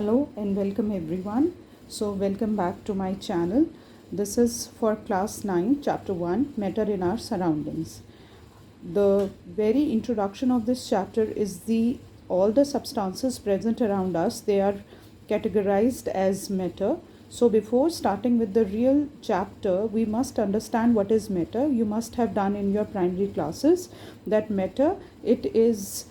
Hello and welcome everyone. So welcome back to my channel. This is for class 9 chapter 1 matter in our surroundings. The very introduction of this chapter is the all the substances present around us, they are categorized as matter. So before starting with the real chapter, we must understand what is matter. You must have done in your primary classes that matter, it is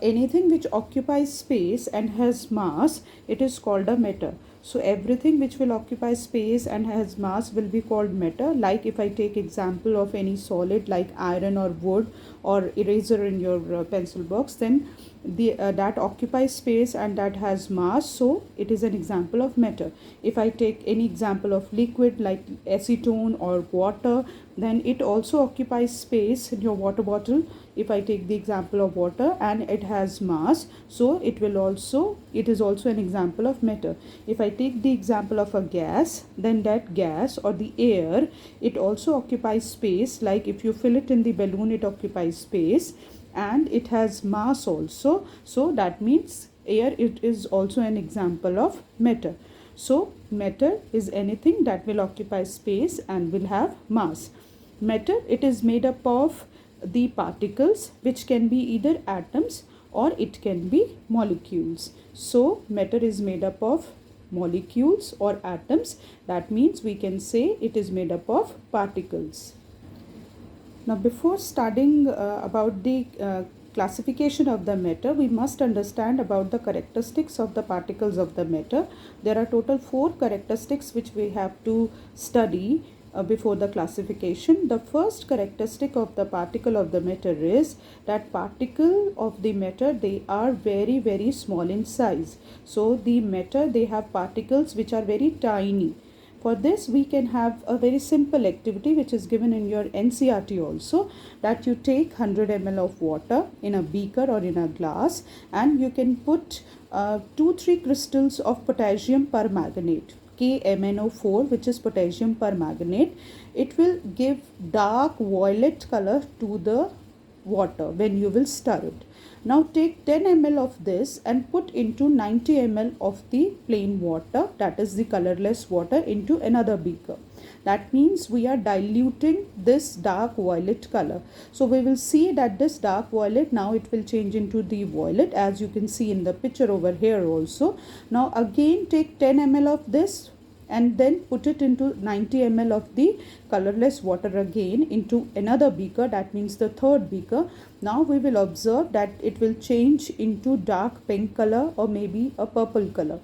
anything which occupies space and has mass, it is called a matter. So everything which will occupy space and has mass will be called matter. Like if I take example of any solid like iron or wood or eraser in your pencil box, then that occupies space and that has mass, so it is an example of matter. If I take any example of liquid like acetone or water, then it also occupies space in your water bottle. If I take the example of water and it has mass, so it is also an example of matter. If I take the example of a gas, then that gas or the air, it also occupies space. Like if you fill it in the balloon, it occupies space and it has mass also, so that means air, it is also an example of matter. So matter is anything that will occupy space and will have mass. Matter, it is made up of the particles which can be either atoms or it can be molecules. So matter is made up of molecules or atoms. That means we can say it is made up of particles. Now before studying about the classification of the matter, we must understand about the characteristics of the particles of the matter. There are total 4 characteristics which we have to study before the classification. The first characteristic of the particle of the matter is that particle of the matter, they are very small in size. So the matter, they have particles which are very tiny. For this we can have a very simple activity which is given in your NCERT also, that you take 100 ml of water in a beaker or in a glass and you can put 2-3 crystals of potassium permanganate, KMnO4, which is potassium permanganate. It will give dark violet color to the water when you will stir it. Now take 10 ml of this and put into 90 ml of the plain water, that is the colorless water, into another beaker. That means we are diluting this dark violet color. So we will see that this dark violet, now it will change into the violet, as you can see in the picture over here also. Now again take 10 ml of this and then put it into 90 ml of the colorless water again into another beaker, that means the third beaker. Now we will observe that it will change into dark pink color or maybe a purple color.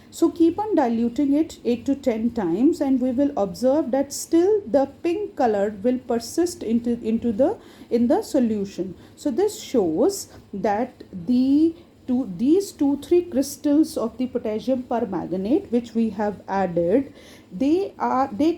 So keep on diluting it 8 to 10 times and we will observe that still the pink color will persist in the solution. So this shows that these 2-3 crystals of the potassium permanganate which we have added, they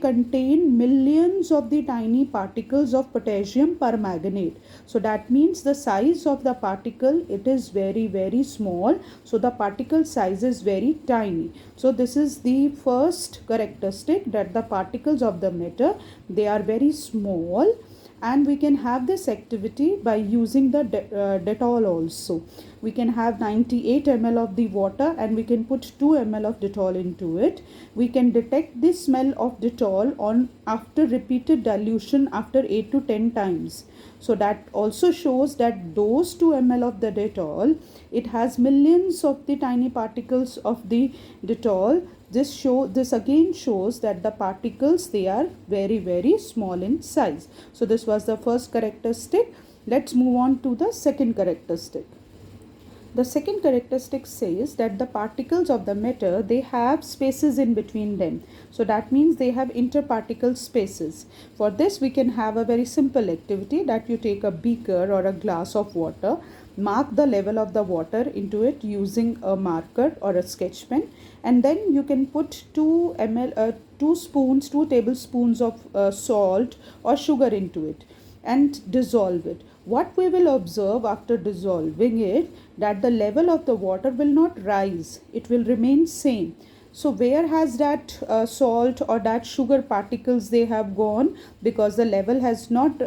contain millions of the tiny particles of potassium permanganate. So that means the size of the particle, it is very small. So the particle size is very tiny. So this is the first characteristic, that the particles of the matter, they are very small. And we can have this activity by using the Dettol also. We can have 98 ml of the water and we can put 2 ml of Dettol into it. We can detect the smell of Dettol on after repeated dilution after 8 to 10 times. So that also shows that those 2 ml of the Dettol, it has millions of the tiny particles of the Dettol. This again shows that the particles, they are very small in size. So this was the first characteristic. Let's move on to the second characteristic. The second characteristic says that the particles of the matter, they have spaces in between them. So that means they have interparticle spaces. For this we can have a very simple activity, that you take a beaker or a glass of water, mark the level of the water into it using a marker or a sketch pen, and then you can put 2 tablespoons of salt or sugar into it and dissolve it. What we will observe after dissolving it, that the level of the water will not rise, it will remain same. So where has that salt or that sugar particles they have gone? Because the level has not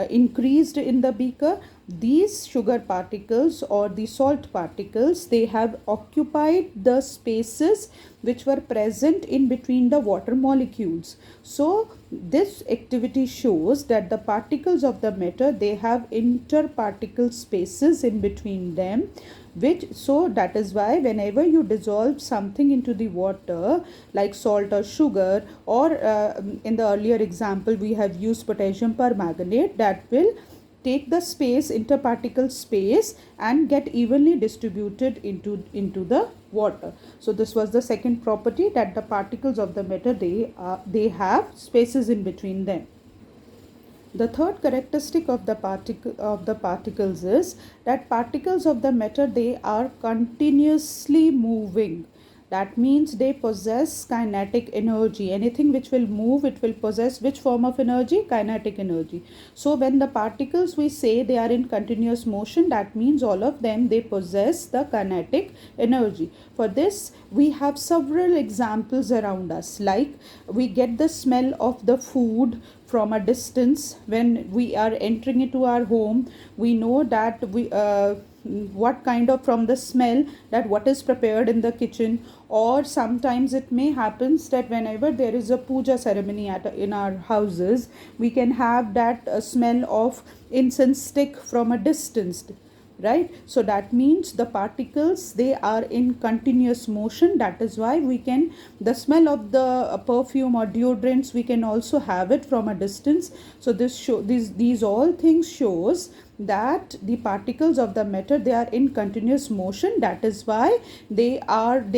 increased in the beaker. These sugar particles or the salt particles, they have occupied the spaces which were present in between the water molecules. So this activity shows that the particles of the matter, they have interparticle spaces in between them, which, so that is why whenever you dissolve something into the water like salt or sugar, or in the earlier example we have used potassium permanganate, that will take the space, interparticle space, and get evenly distributed into the water. So this was the second property, that the particles of the matter, they have spaces in between them. The third characteristic of the particles is that particles of the matter, they are continuously moving. That means they possess kinetic energy. Anything which will move, it will possess which form of energy? Kinetic energy. So when the particles, we say they are in continuous motion, that means all of them, they possess the kinetic energy. For this, we have several examples around us. Like we get the smell of the food from a distance. When we are entering into our home, we know that what kind of, from the smell, that what is prepared in the kitchen. Or sometimes it may happens that whenever there is a puja ceremony in our houses, we can have that smell of incense stick from a distance, right? So that means the particles, they are in continuous motion. That is why we can, the smell of the perfume or deodorants, we can also have it from a distance. So these all things shows that the particles of the matter, they are in continuous motion. That is why they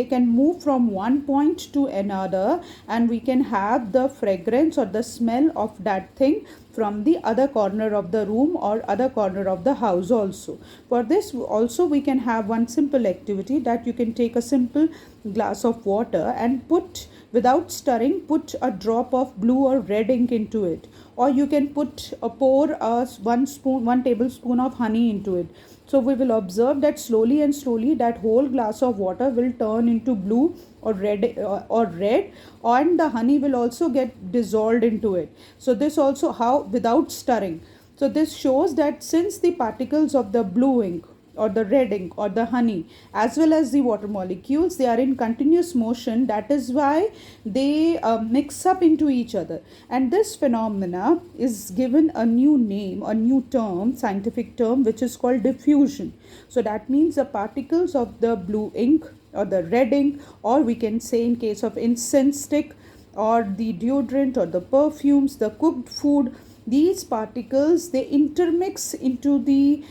can move from one point to another, and we can have the fragrance or the smell of that thing from the other corner of the room or other corner of the house also. For this also, we can have one simple activity, that you can take a simple glass of water and put, without stirring, put a drop of blue or red ink into it. Or you can pour one tablespoon of honey into it. So we will observe that slowly and slowly that whole glass of water will turn into blue or red, and the honey will also get dissolved into it. So this also, how, without stirring. So this shows that since the particles of the blue ink or the red ink or the honey, as well as the water molecules, they are in continuous motion. That is why they mix up into each other, and this phenomena is given a new name, a new term, scientific term, which is called diffusion. So that means the particles of the blue ink or the red ink, or we can say in case of incense stick or the deodorant or the perfumes, the cooked food, these particles, they intermix into the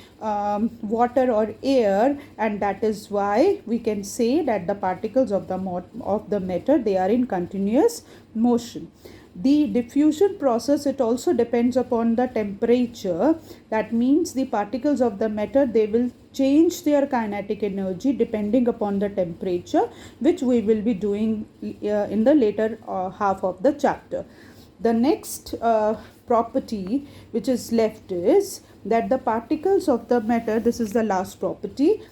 water or air, and that is why we can say that the particles of the matter, they are in continuous motion. The diffusion process, it also depends upon the temperature. That means the particles of the matter, they will change their kinetic energy depending upon the temperature, which we will be doing in the later half of the chapter. The next property which is left is that the particles of the matter, this is the last property,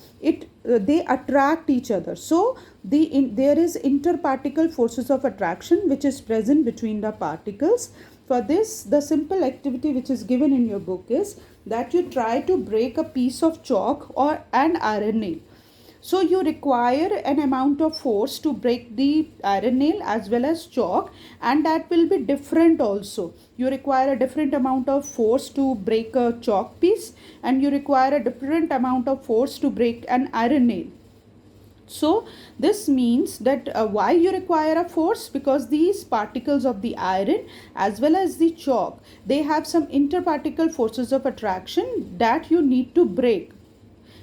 they attract each other. So there is interparticle forces of attraction which is present between the particles. For this, the simple activity which is given in your book is that you try to break a piece of chalk or an iron nail. So you require an amount of force to break the iron nail as well as chalk, and that will be different also. You require a different amount of force to break a chalk piece, and you require a different amount of force to break an iron nail. So this means that why you require a force? Because these particles of the iron as well as the chalk, they have some interparticle forces of attraction that you need to break.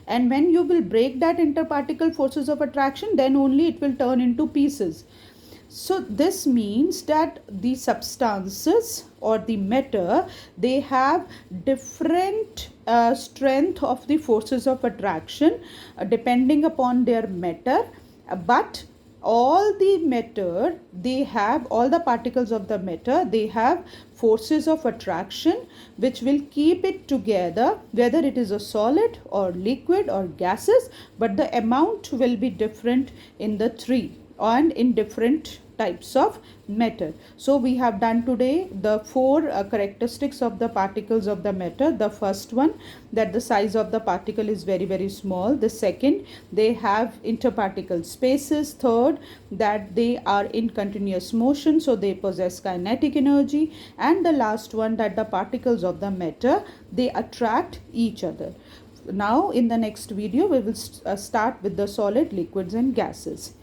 And when you will break that interparticle forces of attraction, then only it will turn into pieces. So this means that the substances or the matter, they have different strength of the forces of attraction depending upon their matter, but all the particles of the matter, they have forces of attraction which will keep it together, whether it is a solid or liquid or gases, but the amount will be different in the three. and in different types of matter. So we have done today the four characteristics of the particles of the matter. The first one, that the size of the particle is very, very small. The second, they have interparticle spaces. Third, that they are in continuous motion, so they possess kinetic energy. And the last one, that the particles of the matter, they attract each other. Now in the next video we will start with the solid, liquids and gases.